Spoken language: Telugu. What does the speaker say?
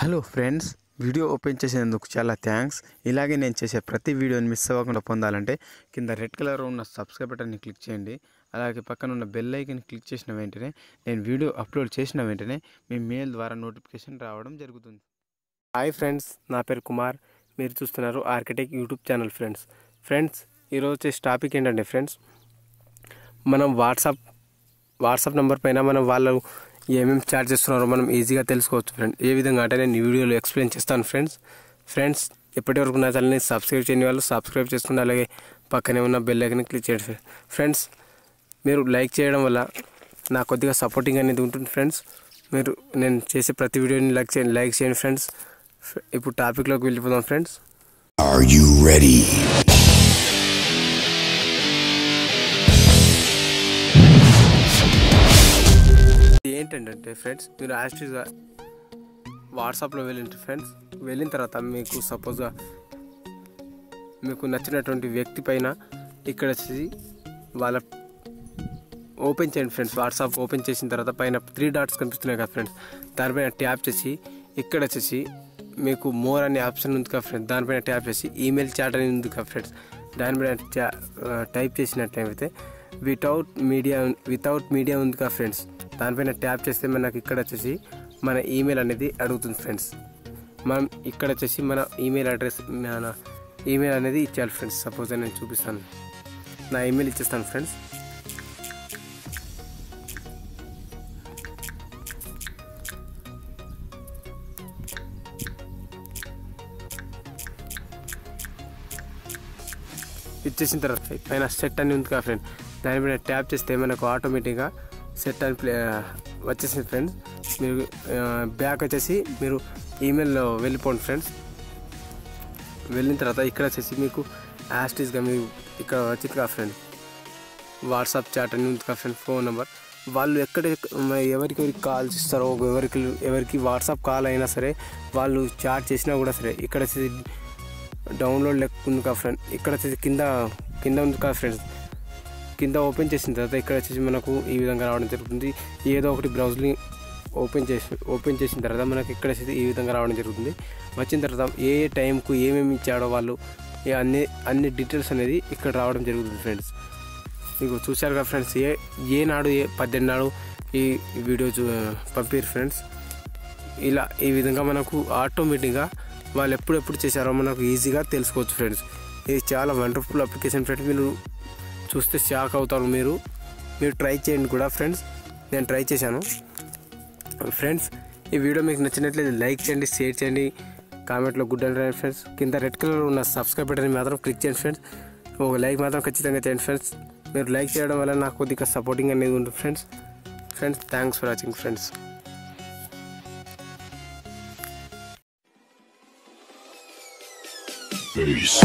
హలో ఫ్రెండ్స్, వీడియో ఓపెన్ చేసేందుకు చాలా థ్యాంక్స్. ఇలాగే నేను చేసే ప్రతి వీడియోని మిస్ అవ్వకుండా పొందాలంటే కింద రెడ్ కలర్ ఉన్న సబ్స్క్రైబ్ బటన్ని క్లిక్ చేయండి. అలాగే పక్కన ఉన్న బెల్ ఐకాన్ క్లిక్ చేసిన వెంటనే నేను వీడియో అప్లోడ్ చేసిన వెంటనే మీ మెయిల్ ద్వారా నోటిఫికేషన్ రావడం జరుగుతుంది. హాయ్ ఫ్రెండ్స్, నా పేరు కుమార్. మీరు చూస్తున్నారు ఆర్కిటెక్ట్ యూట్యూబ్ ఛానల్. ఫ్రెండ్స్ ఈరోజు చేసే టాపిక్ ఏంటంటే ఫ్రెండ్స్, మనం వాట్సాప్ నెంబర్ పైన మనం వాళ్ళు ఏమేమి చాట్ చేస్తున్నారో మనం ఈజీగా తెలుసుకోవచ్చు ఫ్రెండ్స్. ఏ విధంగా అంటే నేను ఈ వీడియోలో ఎక్స్ప్లెయిన్ చేస్తాను ఫ్రెండ్స్. ఎప్పటివరకు నా ఛానల్ని సబ్స్క్రైబ్ చేయని వాళ్ళు సబ్స్క్రైబ్ చేసుకోండి. అలాగే పక్కనే ఉన్న బెల్ ఐకాన్ క్లిక్ చేయండి ఫ్రెండ్స్. మీరు లైక్ చేయడం వల్ల నాకు కొద్దిగా సపోర్టింగ్ అనేది ఉంటుంది ఫ్రెండ్స్. మీరు నేను చేసే ప్రతి వీడియోని లైక్ చేయండి ఫ్రెండ్స్. ఇప్పుడు టాపిక్లోకి వెళ్ళిపోదాం ఫ్రెండ్స్. Are you ready? ఏంటంటే ఫ్రెండ్స్, మీరు యాక్చువల్గా వాట్సాప్లో వెళ్ళింటారు ఫ్రెండ్స్. వెళ్ళిన తర్వాత మీకు సపోజ్గా మీకు నచ్చినటువంటి వ్యక్తి పైన ఇక్కడ వచ్చేసి వాళ్ళ ఓపెన్ చేయండి ఫ్రెండ్స్. వాట్సాప్ ఓపెన్ చేసిన తర్వాత పైన 3 డాట్స్ కనిపిస్తున్నాయి కదా ఫ్రెండ్స్, దానిపైన ట్యాప్ చేసి ఇక్కడ వచ్చేసి మీకు మోర్ అనే ఆప్షన్ ఉంది కదా ఫ్రెండ్స్, దానిపైన ట్యాప్ చేసి ఈమెయిల్ చాట్ అనేది ఉంది కదా ఫ్రెండ్స్, దానిపైన టైప్ చేసినట్టయితే వితౌట్ మీడియా ఉంది కదా ఫ్రెండ్స్, దానిపైన ట్యాప్ చేస్తే మనకి ఇక్కడ వచ్చేసి మన ఈమెయిల్ అనేది అడుగుతుంది ఫ్రెండ్స్. మనం ఇక్కడ వచ్చేసి మన ఈమెయిల్ అడ్రస్ మన ఈమెయిల్ అనేది ఇచ్చేయాలి ఫ్రెండ్స్. సపోజ్ నేను చూపిస్తాను, నా ఈమెయిల్ ఇచ్చేస్తాను ఫ్రెండ్స్. ఇచ్చేసిన తర్వాత పైన సెట్ అని ఉంది కదా ఫ్రెండ్, దానిపైన ట్యాప్ చేస్తే మనకు ఆటోమేటిక్గా సెట్ అని వచ్చేసింది ఫ్రెండ్స్. మీరు బ్యాక్ వచ్చేసి మీరు ఈమెయిల్లో వెళ్ళిపోండి ఫ్రెండ్స్. వెళ్ళిన తర్వాత ఇక్కడ వచ్చేసి మీకు యాస్టీస్గా మీరు ఇక్కడ వచ్చింది కదా ఫ్రెండ్, వాట్సాప్ చాట్ అని ఉంది కదా ఫ్రెండ్, ఫోన్ నెంబర్. వాళ్ళు ఎవరికి కాల్స్ ఇస్తారో, ఎవరికి వాట్సాప్ కాల్ అయినా సరే, వాళ్ళు చాట్ చేసినా కూడా సరే, ఇక్కడ వచ్చేసి డౌన్లోడ్ లెక్క ఉంది కదా ఫ్రెండ్, ఇక్కడ వచ్చేసి కింద ఉంది కదా ఫ్రెండ్స్. కింద ఓపెన్ చేసిన తర్వాత ఇక్కడ వచ్చేసి మనకు ఈ విధంగా రావడం జరుగుతుంది. ఏదో ఒకటి బ్రౌజర్ని ఓపెన్ చేసిన తర్వాత మనకి ఇక్కడ వచ్చేసి ఈ విధంగా రావడం జరుగుతుంది. వచ్చిన తర్వాత ఏ టైంకు ఏమేమి ఇచ్చాడో వాళ్ళు అన్ని డీటెయిల్స్ అనేది ఇక్కడ రావడం జరుగుతుంది ఫ్రెండ్స్. మీకు చూశారు కదా ఫ్రెండ్స్, ఏనాడు 18 నాడు ఈ వీడియో పంపారు ఫ్రెండ్స్. ఇలా ఈ విధంగా మనకు ఆటోమేటిక్గా వాళ్ళు ఎప్పుడెప్పుడు చేశారో మనకు ఈజీగా తెలుసుకోవచ్చు ఫ్రెండ్స్. ఇది చాలా వండర్ఫుల్ అప్లికేషన్ ఫ్రెండ్స్. మీరు చూస్తే షాక్ అవుతారు. మీరు ట్రై చేయండి కూడా ఫ్రెండ్స్. నేను ట్రై చేశాను ఫ్రెండ్స్. ఈ వీడియో మీకు నచ్చినట్లయితే లైక్ చేయండి, షేర్ చేయండి, కామెంట్లో గుడ్ అని రాయండి ఫ్రెండ్స్. కింద రెడ్ కలర్ ఉన్న సబ్స్క్రైబ్ బటన్ మాత్రం క్లిక్ చేయండి ఫ్రెండ్స్. ఒక లైక్ మాత్రం ఖచ్చితంగా చేయండి ఫ్రెండ్స్. మీరు లైక్ చేయడం వల్ల నాకు కొద్దిగా సపోర్టింగ్ అనేది ఉంటుంది friends. Thanks for watching friends. Peace.